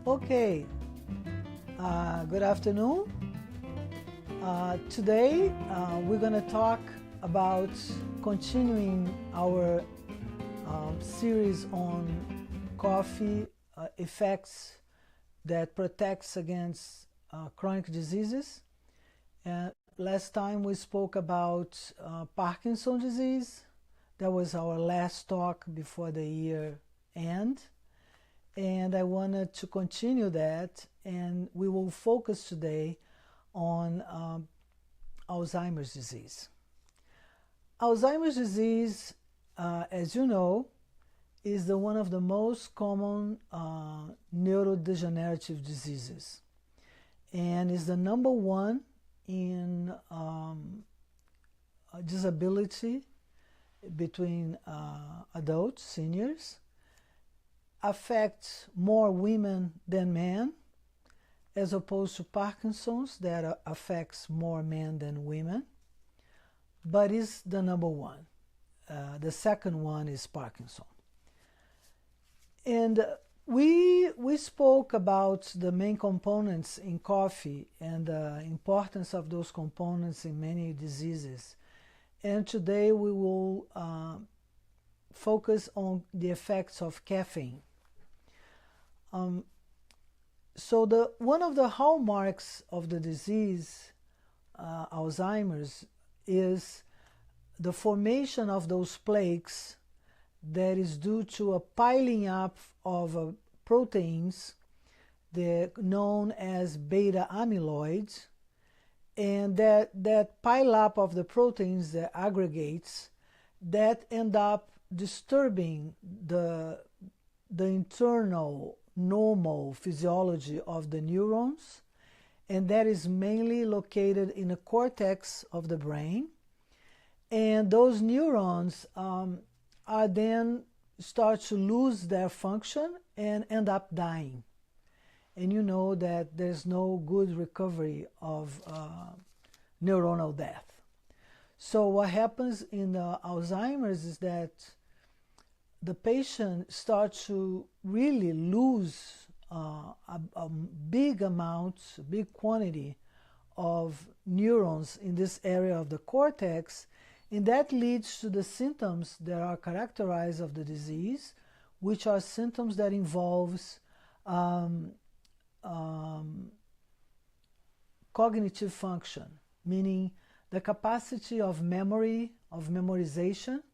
Okay, good afternoon. Today we're going to talk about continuing our series on coffee effects that protects against chronic diseases. Last time we spoke about Parkinson's disease. That was our last talk before the year end. And I wanted to continue that, and we will focus today on Alzheimer's disease. Alzheimer's disease, as you know, is one of the most common neurodegenerative diseases, and is the number one in disability between adults, seniors. Affects more women than men, as opposed to Parkinson's that affects more men than women, but is the number one. The second one is Parkinson. And we spoke about the main components in coffee and the importance of those components in many diseases. And today we will focus on the effects of caffeine. So one of the hallmarks of the disease, Alzheimer's, is the formation of those plaques that is due to a piling up of proteins known as beta amyloids, and that pile up of the proteins that aggregates that end up disturbing the internal normal physiology of the neurons, and that is mainly located in the cortex of the brain. And those neurons are then start to lose their function and end up dying. And you know that there's no good recovery of neuronal death. So what happens in the Alzheimer's is that the patient starts to really lose a big quantity of neurons in this area of the cortex, and that leads to the symptoms that are characterized of the disease, which are symptoms that involves cognitive function, meaning the capacity of memory, of memorization.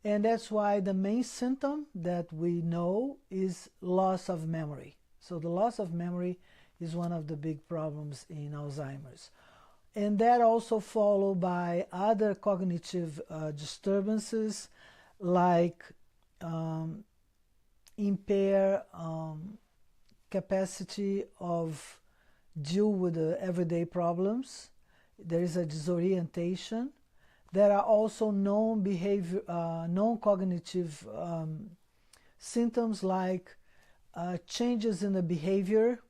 And that's why the main symptom that we know is loss of memory. So the loss of memory is one of the big problems in Alzheimer's. And that also followed by other cognitive disturbances like impaired capacity of deal with the everyday problems. There is a disorientation. There are also non-cognitive symptoms like changes in the behavior,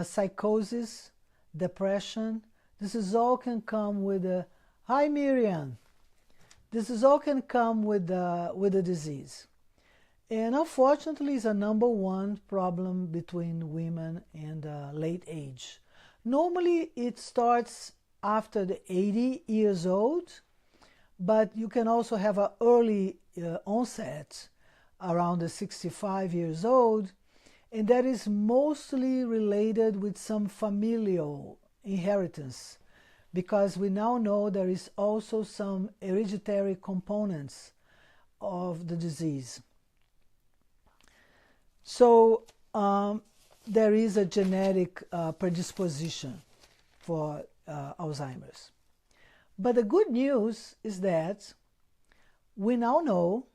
psychosis, depression. This is all can come with hi Miriam. This is all can come with the disease. And unfortunately, it's a number one problem between women and late age. Normally, it starts after the 80 years old, but you can also have an early onset around the 65 years old, and that is mostly related with some familial inheritance, because we now know there is also some hereditary components of the disease. So there is a genetic predisposition for Alzheimer's. But the good news is that we now know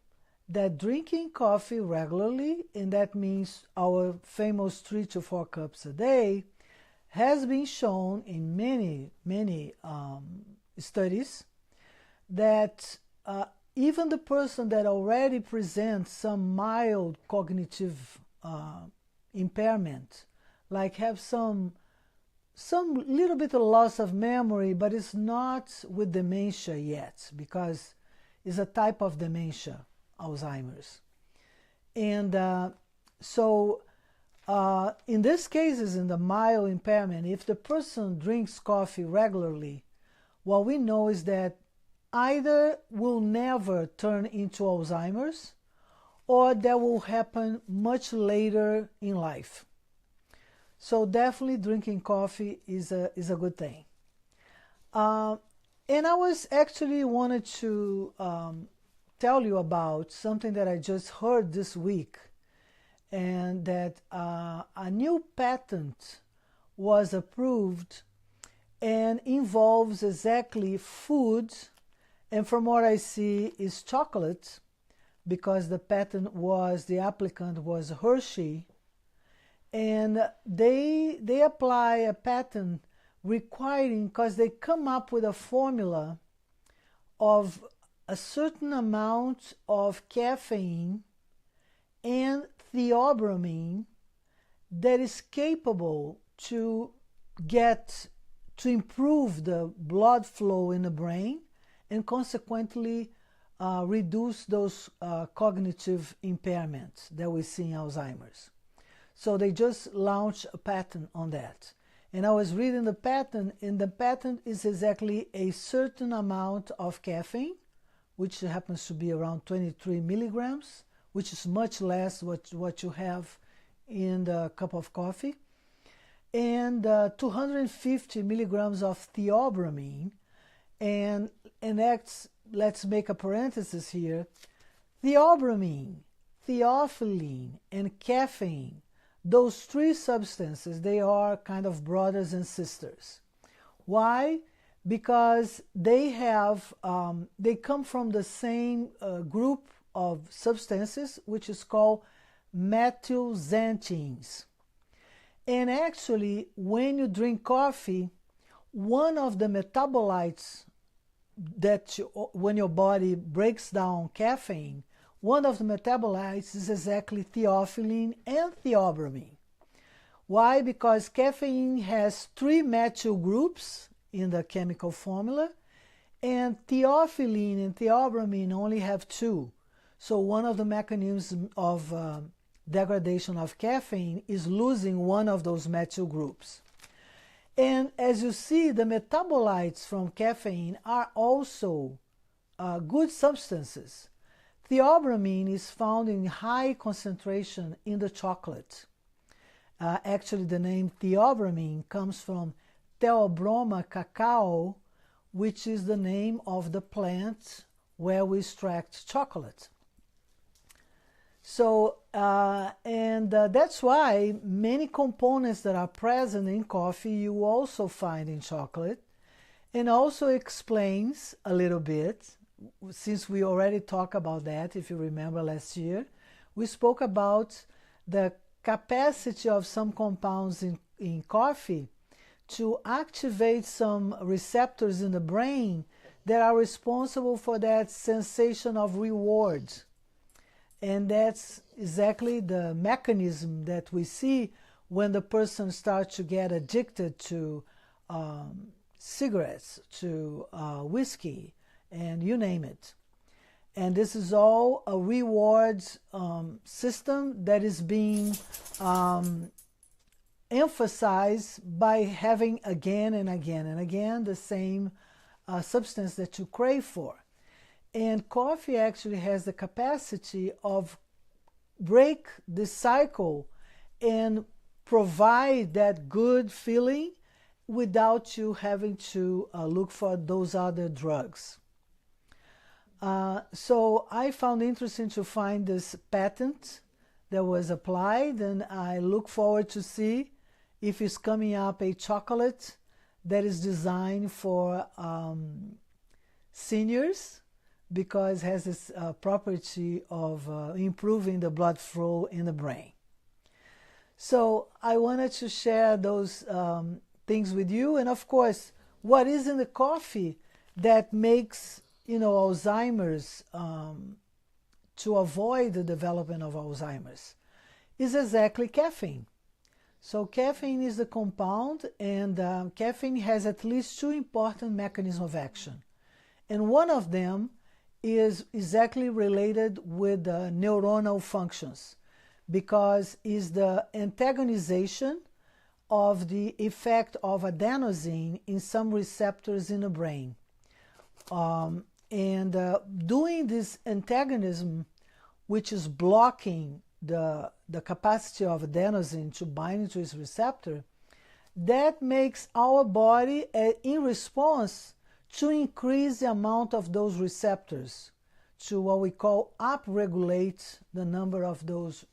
that drinking coffee regularly, and that means our famous 3 to 4 cups a day, has been shown in many studies that even the person that already presents some mild cognitive impairment, like have some little bit of loss of memory, but it's not with dementia yet, because it's a type of dementia, Alzheimer's. And so In these cases, in the mild impairment, if the person drinks coffee regularly, what we know is that either will never turn into Alzheimer's or that will happen much later in life. So definitely drinking coffee is a good thing. And I was actually wanted to tell you about something that I just heard this week, and that a new patent was approved and involves exactly food, and from what I see is chocolate, because the patent was, the applicant was Hershey, and they apply a patent requiring, because they come up with a formula of a certain amount of caffeine and theobromine that is capable to improve the blood flow in the brain and consequently reduce those cognitive impairments that we see in Alzheimer's. So they just launched a patent on that. And I was reading the patent, and the patent is exactly a certain amount of caffeine, which happens to be around 23 milligrams, which is much less what you have in the cup of coffee, and 250 milligrams of theobromine. And let's make a parenthesis here. Theobromine, theophylline, and caffeine, those three substances, they are kind of brothers and sisters. Why? Because they come from the same group of substances, which is called methylxanthines. And actually, when you drink coffee, one of the metabolites when your body breaks down caffeine, one of the metabolites is exactly theophylline and theobromine. Why? Because caffeine has 3 methyl groups in the chemical formula, and theophylline and theobromine only have 2. So one of the mechanisms of degradation of caffeine is losing one of those methyl groups. And as you see, the metabolites from caffeine are also good substances. Theobromine is found in high concentration in the chocolate. Actually, the name theobromine comes from Theobroma cacao, which is the name of the plant where we extract chocolate. So, that's why many components that are present in coffee you also find in chocolate, and also explains a little bit, since we already talked about that, if you remember last year, we spoke about the capacity of some compounds in coffee to activate some receptors in the brain that are responsible for that sensation of reward. And that's exactly the mechanism that we see when the person starts to get addicted to cigarettes, to whiskey, and you name it. And this is all a reward system that is being emphasized by having again and again and again the same substance that you crave for. And coffee actually has the capacity of break the cycle and provide that good feeling without you having to look for those other drugs. So I found interesting to find this patent that was applied, and I look forward to see if it's coming up a chocolate that is designed for seniors, because it has this property of improving the blood flow in the brain. So I wanted to share those things with you. And of course, what is in the coffee that makes, Alzheimer's, to avoid the development of Alzheimer's, is exactly caffeine. So caffeine is the compound, and caffeine has at least 2 important mechanisms of action. And one of them is exactly related with neuronal functions, because it's the antagonization of the effect of adenosine in some receptors in the brain. Doing this antagonism, which is blocking the capacity of adenosine to bind to its receptor, that makes our body, in response, to increase the amount of those receptors, to what we call upregulate the number of those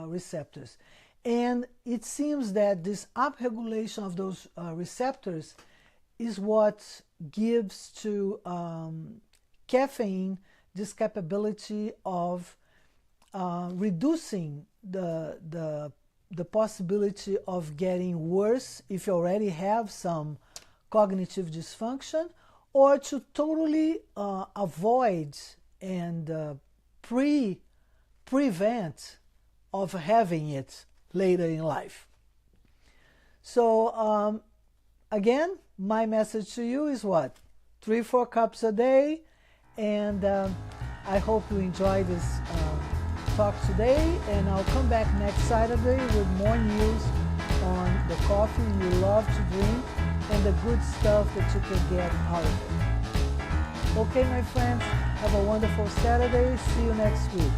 receptors. And it seems that this upregulation of those receptors is what gives to caffeine this capability of reducing the possibility of getting worse if you already have some cognitive dysfunction, or to totally avoid and prevent of having it later in life. So again, my message to you is what? 3-4 cups a day, and I hope you enjoy this talk today, and I'll come back next Saturday with more news on the coffee you love to drink and the good stuff that you can get out of it. Okay, my friends, have a wonderful Saturday. See you next week.